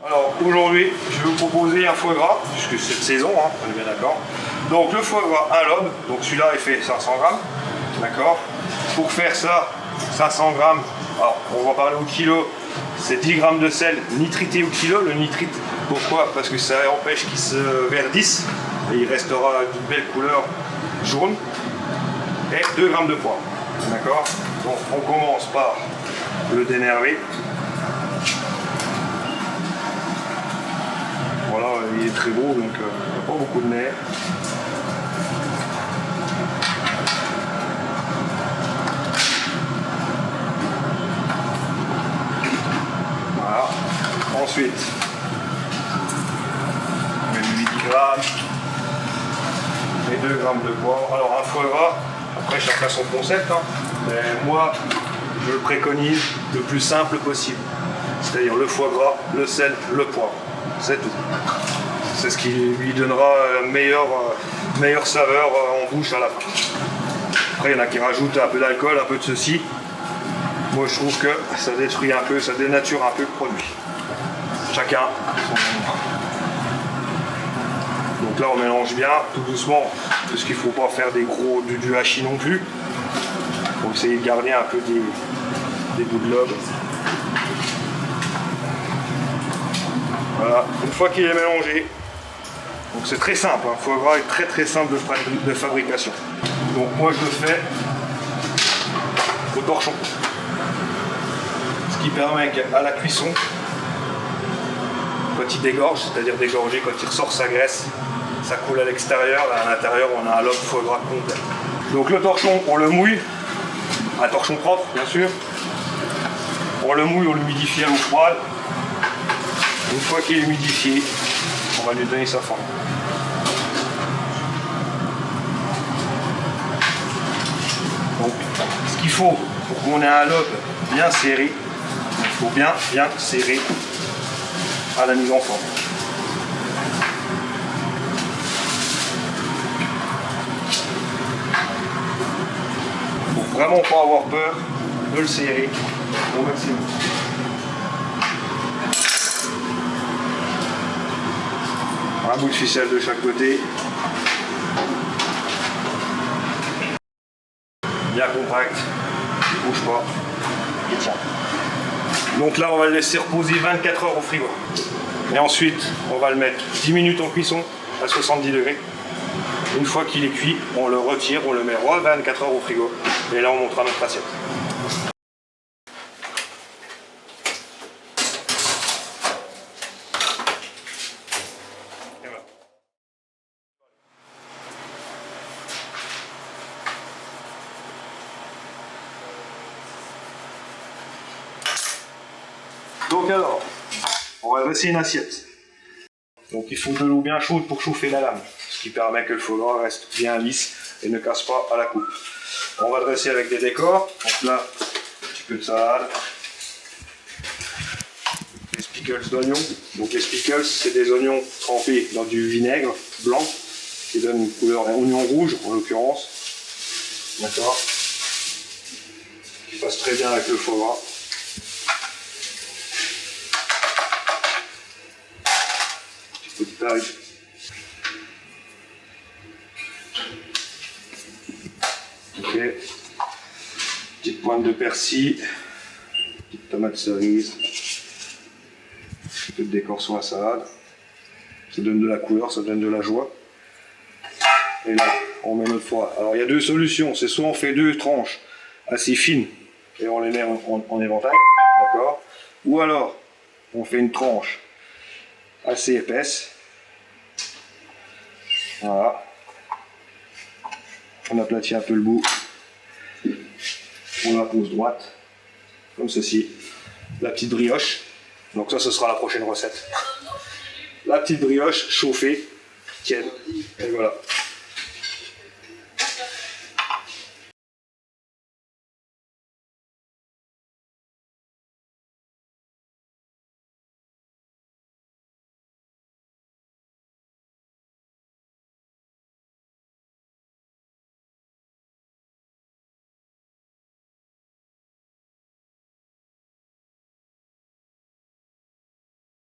Alors aujourd'hui, je vais vous proposer un foie gras, puisque c'est de saison, hein, on est bien d'accord. Donc le foie gras, un lobe, donc celui-là il fait 500 grammes, d'accord. Pour faire ça, 500 grammes, alors on va parler au kilo, c'est 10 grammes de sel nitrité au kilo. Le nitrite, pourquoi? Parce que ça empêche qu'il se verdisse et il restera d'une belle couleur jaune. Et 2 grammes de poivre, d'accord. Donc on commence par le dénerver. Voilà, il est très beau, donc il n'y a pas beaucoup de nerfs. Voilà. Ensuite, on met 8 grammes et 2 grammes de poivre. Alors un foie gras, après chacun son concept, hein, mais moi je le préconise le plus simple possible. C'est-à-dire le foie gras, le sel, le poivre. C'est tout. C'est ce qui lui donnera meilleure saveur en bouche à la fin. Après, il y en a qui rajoutent un peu d'alcool, un peu de ceci. Moi, je trouve que ça détruit un peu, ça dénature un peu le produit. Chacun son. Donc là, on mélange bien, tout doucement, parce qu'il ne faut pas faire du hachis non plus. Il faut essayer de garder un peu des bouts de lobe. Voilà, une fois qu'il est mélangé, donc c'est très simple, hein, le foie gras est très simple de fabrication. Donc moi je le fais au torchon. Ce qui permet qu'à la cuisson, quand il dégorge, c'est-à-dire dégorger, quand il ressort sa graisse, ça coule à l'extérieur, et à l'intérieur on a un lobe foie gras complet. Donc le torchon, on le mouille, un torchon propre bien sûr, on le mouille, on l'humidifie à l'eau froide. Une fois qu'il est humidifié, on va lui donner sa forme. Donc, ce qu'il faut pour qu'on ait un lobe bien serré, il faut bien serrer à la mise en forme. Il ne faut vraiment pas avoir peur de le serrer au maximum. Un bout de ficelle de chaque côté. Bien compact, il ne bouge pas, il tient. Donc là on va le laisser reposer 24 heures au frigo. Et ensuite on va le mettre 10 minutes en cuisson à 70 degrés. Une fois qu'il est cuit, on le retire, on le met 24 heures au frigo. Et là on montrera notre assiette. Donc alors, on va dresser une assiette. Donc il faut de l'eau bien chaude pour chauffer la lame, ce qui permet que le foie gras reste bien lisse et ne casse pas à la coupe. On va dresser avec des décors. Donc là, un petit peu de salade, des spickles d'oignons. Donc les spickles, c'est des oignons trempés dans du vinaigre blanc qui donne une couleur oignon rouge en l'occurrence. D'accord. Qui passe très bien avec le foie gras. Un petit peu de paille. Ok. Petite pointe de persil. Petite tomate cerise. Un peu de décor sur la salade. Ça donne de la couleur, ça donne de la joie. Et là, on met notre foie. Alors il y a deux solutions. C'est soit on fait deux tranches assez fines et on les met en éventail, d'accord. Ou alors on fait une tranche assez épaisse. Voilà. On aplatit un peu le bout. On la pose droite, comme ceci. La petite brioche. Donc ça, ce sera la prochaine recette. La petite brioche chauffée, tiède. Et voilà.